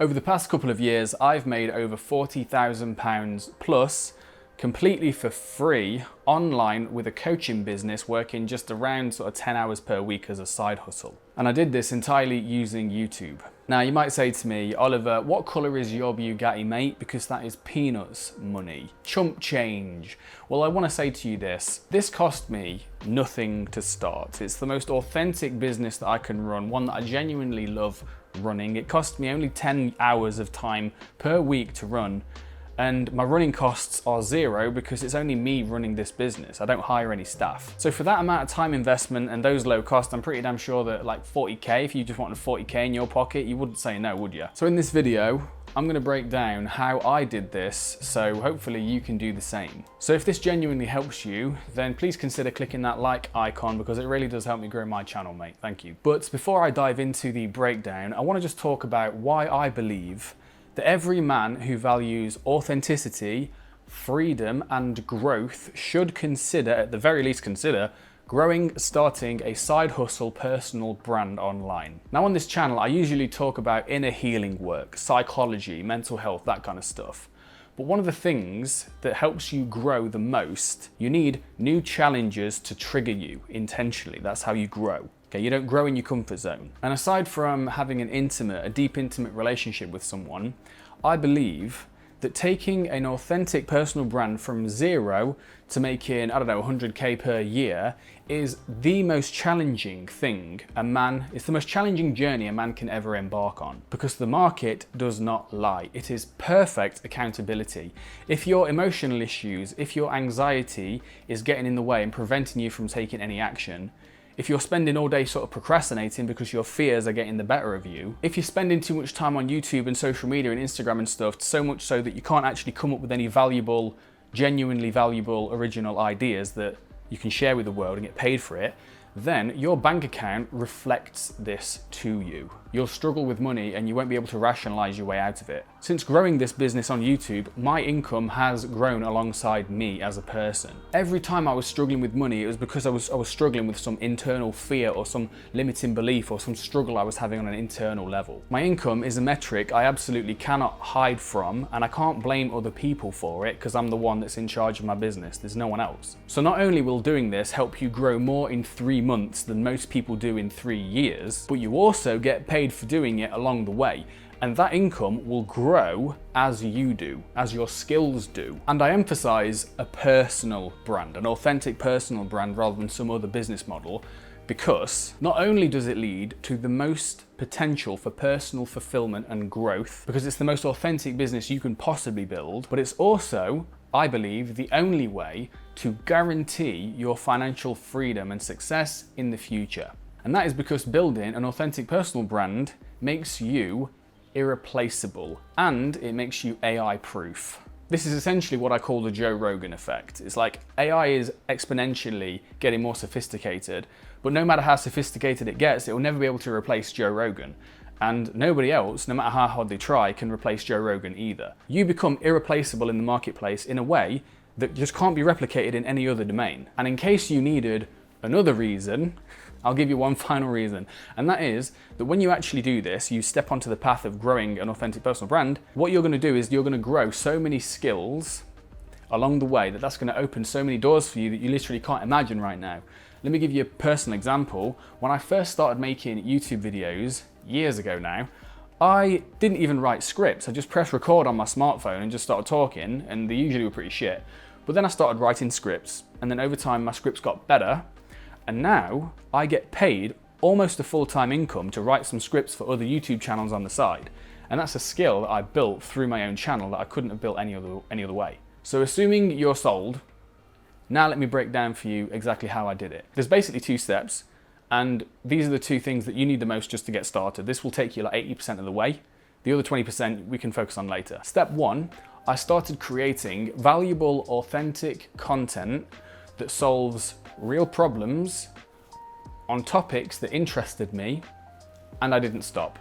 Over the past couple of years, I've made over £40,000 plus completely for free online with a coaching business working just around sort of 10 hours per week as a side hustle. And I did this entirely using YouTube. Now you might say to me, Oliver, what colour is your Bugatti, mate? Because that is peanuts money, chump change. Well, I want to say to you this cost me nothing to start. It's the most authentic business that I can run, one that I genuinely love running. It cost me only 10 hours of time per week to run. And my running costs are zero because it's only me running this business. I don't hire any staff. So for that amount of time investment and those low costs, I'm pretty damn sure that like 40K, if you just wanted 40K in your pocket, you wouldn't say no, would you? So in this video, I'm gonna break down how I did this, so hopefully you can do the same. So if this genuinely helps you, then please consider clicking that like icon because it really does help me grow my channel, mate. Thank you. But before I dive into the breakdown, I wanna just talk about why I believe that every man who values authenticity, freedom, and growth should consider, at the very least consider, starting a side hustle personal brand online. Now on this channel, I usually talk about inner healing work, psychology, mental health, that kind of stuff. But one of the things that helps you grow the most, you need new challenges to trigger you intentionally. That's how you grow. Okay, you don't grow in your comfort zone. And aside from having a deep intimate relationship with someone, I believe that taking an authentic personal brand from zero to making, 100K per year is the most challenging thing it's the most challenging journey a man can ever embark on, because the market does not lie. It is perfect accountability. If your emotional issues, if your anxiety is getting in the way and preventing you from taking any action, if you're spending all day sort of procrastinating because your fears are getting the better of you, if you're spending too much time on YouTube and social media and Instagram and stuff, so much so that you can't actually come up with any genuinely valuable, original ideas that you can share with the world and get paid for it, then your bank account reflects this to you. You'll struggle with money and you won't be able to rationalize your way out of it. Since growing this business on YouTube, my income has grown alongside me as a person. Every time I was struggling with money, it was because I was struggling with some internal fear or some limiting belief or some struggle I was having on an internal level. My income is a metric I absolutely cannot hide from, and I can't blame other people for it because I'm the one that's in charge of my business. There's no one else. So not only will doing this help you grow more in 3 months than most people do in 3 years, but you also get paid for doing it along the way. And that income will grow as you do, as your skills do. And I emphasize a personal brand, an authentic personal brand rather than some other business model, because not only does it lead to the most potential for personal fulfillment and growth, because it's the most authentic business you can possibly build, but it's also, I believe, the only way to guarantee your financial freedom and success in the future. And that is because building an authentic personal brand makes you irreplaceable and it makes you AI proof. This is essentially what I call the Joe Rogan effect. It's like AI is exponentially getting more sophisticated, but no matter how sophisticated it gets, it will never be able to replace Joe Rogan. And nobody else, no matter how hard they try, can replace Joe Rogan either. You become irreplaceable in the marketplace in a way that just can't be replicated in any other domain. And in case you needed another reason, I'll give you one final reason, and that is that when you actually do this, you step onto the path of growing an authentic personal brand, what you're going to do is you're going to grow so many skills along the way that's going to open so many doors for you that you literally can't imagine right now. Let me give you a personal example. When I first started making YouTube videos years ago now, I didn't even write scripts. I just pressed record on my smartphone and just started talking, and they usually were pretty shit. But then I started writing scripts, and then over time my scripts got better. And now I get paid almost a full-time income to write some scripts for other YouTube channels on the side. And that's a skill that I built through my own channel that I couldn't have built any other way. So assuming you're sold, now let me break down for you exactly how I did it. There's basically 2 steps, and these are the 2 things that you need the most just to get started. This will take you like 80% of the way. The other 20% we can focus on later. Step 1, I started creating valuable, authentic content that solves real problems on topics that interested me, and I didn't stop.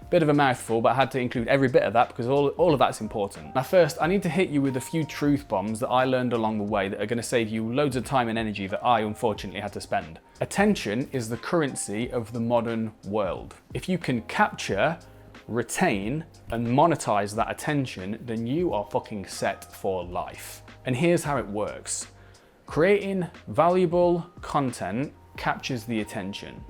Bit of a mouthful, but I had to include every bit of that because all of that's important. Now first, I need to hit you with a few truth bombs that I learned along the way that are going to save you loads of time and energy that I unfortunately had to spend. Attention is the currency of the modern world. If you can capture retain, and monetize that attention, then you are fucking set for life. And here's how it works. Creating valuable content captures the attention.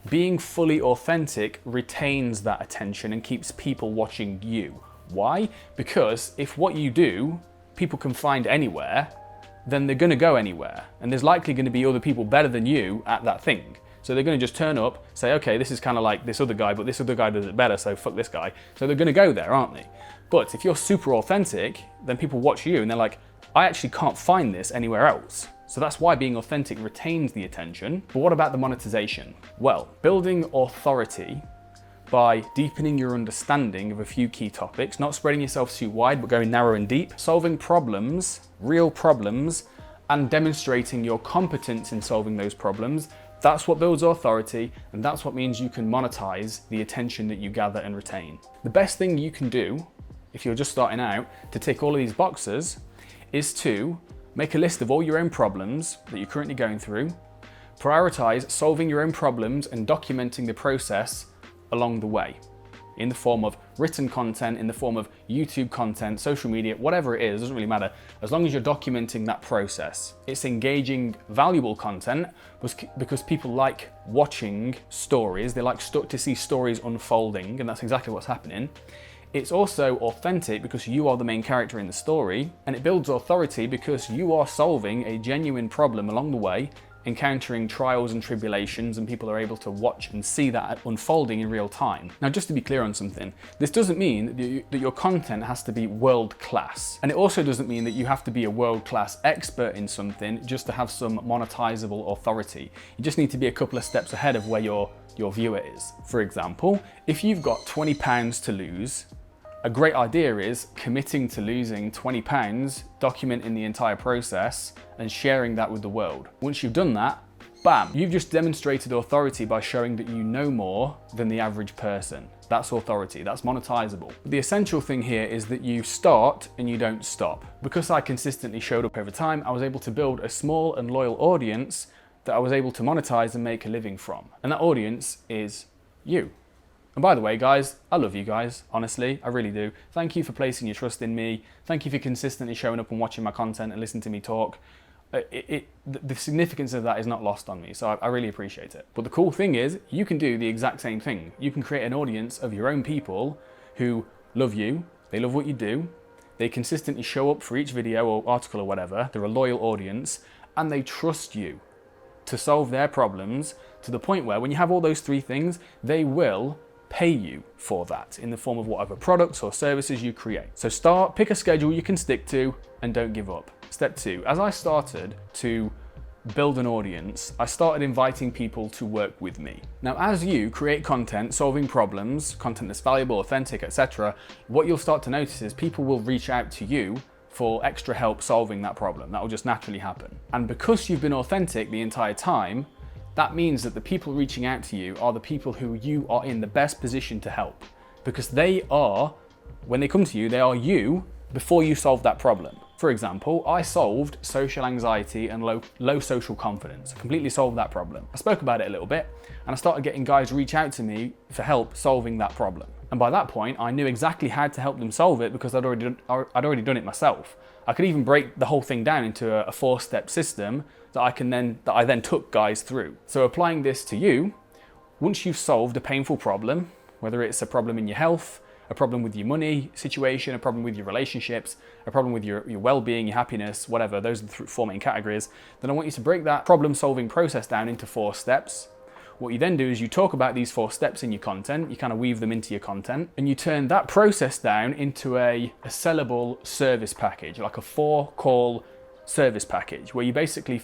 Being fully authentic retains that attention and keeps people watching you. Why? Because if what you do, people can find anywhere, then they're gonna go anywhere. And there's likely gonna be other people better than you at that thing. So they're gonna just turn up, say, okay, this is kind of like this other guy, but this other guy does it better, so fuck this guy. So they're gonna go there, aren't they? But if you're super authentic, then people watch you and they're like, I actually can't find this anywhere else. So that's why being authentic retains the attention. But what about the monetization? Well, building authority by deepening your understanding of a few key topics, not spreading yourself too wide, but going narrow and deep, solving problems, real problems, and demonstrating your competence in solving those problems. That's what builds authority, and that's what means you can monetize the attention that you gather and retain. The best thing you can do, if you're just starting out, to tick all of these boxes, is to make a list of all your own problems that you're currently going through, prioritize solving your own problems and documenting the process along the way in the form of written content, in the form of YouTube content, social media, whatever it is, doesn't really matter, as long as you're documenting that process. It's engaging, valuable content because people like watching stories, they like to see stories unfolding, and that's exactly what's happening. It's also authentic because you are the main character in the story, and it builds authority because you are solving a genuine problem along the way, encountering trials and tribulations, and people are able to watch and see that unfolding in real time. Now, just to be clear on something, this doesn't mean that your content has to be world class. And it also doesn't mean that you have to be a world class expert in something just to have some monetizable authority. You just need to be a couple of steps ahead of where your viewer is. For example, if you've got £20 to lose, a great idea is committing to losing £20, documenting the entire process, and sharing that with the world. Once you've done that, bam, you've just demonstrated authority by showing that you know more than the average person. That's authority, that's monetizable. The essential thing here is that you start and you don't stop. Because I consistently showed up over time, I was able to build a small and loyal audience that I was able to monetize and make a living from. And that audience is you. And by the way, guys, I love you guys, honestly, I really do. Thank you for placing your trust in me. Thank you for consistently showing up and watching my content and listening to me talk. The significance of that is not lost on me, so I really appreciate it. But the cool thing is, you can do the exact same thing. You can create an audience of your own people who love you, they love what you do, they consistently show up for each video or article or whatever, they're a loyal audience, and they trust you to solve their problems to the point where when you have all those three things, they will pay you for that in the form of whatever products or services you create. So pick a schedule you can stick to and don't give up. Step 2, as I started to build an audience, I started inviting people to work with me. Now, as you create content, solving problems, content that's valuable, authentic, etc., what you'll start to notice is people will reach out to you for extra help solving that problem. That will just naturally happen. And because you've been authentic the entire time, that means that the people reaching out to you are the people who you are in the best position to help. Because they are, when they come to you, they are you before you solve that problem. For example, I solved social anxiety and low social confidence. I completely solved that problem. I spoke about it a little bit, and I started getting guys reach out to me for help solving that problem. And by that point, I knew exactly how to help them solve it because I'd already done it myself. I could even break the whole thing down into a 4-step system that I then took guys through. So applying this to you, once you've solved a painful problem, whether it's a problem in your health, a problem with your money situation, a problem with your relationships, a problem with your well-being, your happiness, whatever, those are the 4 main categories, then I want you to break that problem-solving process down into 4 steps. What you then do is you talk about these 4 steps in your content, you kind of weave them into your content, and you turn that process down into a sellable service package, like a 4-call service package, where you basically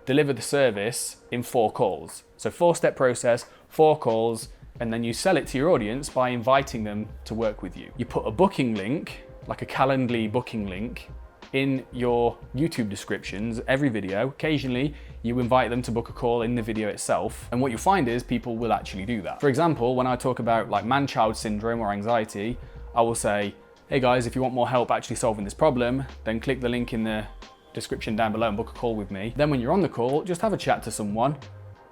deliver the service in 4 calls. So 4-step process, 4 calls, and then you sell it to your audience by inviting them to work with you. You put a booking link, like a Calendly booking link, in your YouTube descriptions, every video. Occasionally, you invite them to book a call in the video itself. And what you'll find is people will actually do that. For example, when I talk about like man-child syndrome or anxiety, I will say, hey guys, if you want more help actually solving this problem, then click the link in the description down below and book a call with me. Then when you're on the call, just have a chat to someone,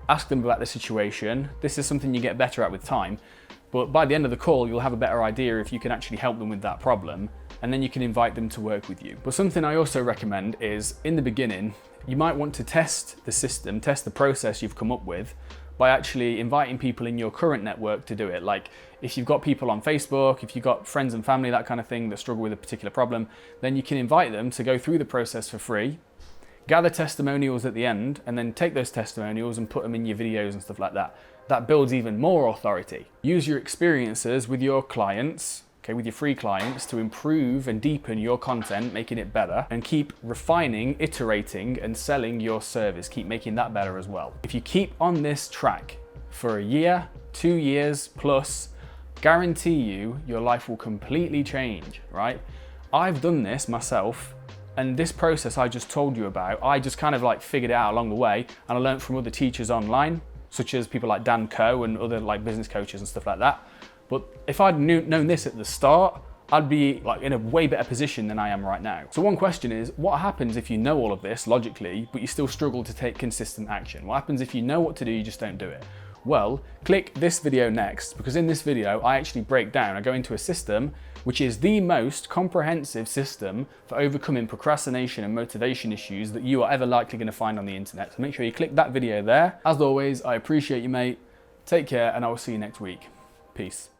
ask them about the situation. This is something you get better at with time. But by the end of the call, you'll have a better idea if you can actually help them with that problem, and then you can invite them to work with you. But something I also recommend is, in the beginning, you might want to test the system, test the process you've come up with by actually inviting people in your current network to do it. Like if you've got people on Facebook, if you've got friends and family, that kind of thing, that struggle with a particular problem, then you can invite them to go through the process for free, gather testimonials at the end, and then take those testimonials and put them in your videos and stuff like that. That builds even more authority. Use your experiences with your clients, okay, with your free clients, to improve and deepen your content, making it better, and keep refining, iterating, and selling your service. Keep making that better as well. If you keep on this track for a year, 2 years plus, guarantee you your life will completely change, right? I've done this myself, and this process I just told you about, I just kind of like figured it out along the way, and I learned from other teachers online, such as people like Dan Coe and other like business coaches and stuff like that. But if I'd known this at the start, I'd be like in a way better position than I am right now. So one question is, what happens if you know all of this logically, but you still struggle to take consistent action? What happens if you know what to do, you just don't do it? Well, click this video next, because in this video, I actually break down, I go into a system which is the most comprehensive system for overcoming procrastination and motivation issues that you are ever likely going to find on the internet. So make sure you click that video there. As always, I appreciate you, mate. Take care, and I will see you next week. Peace.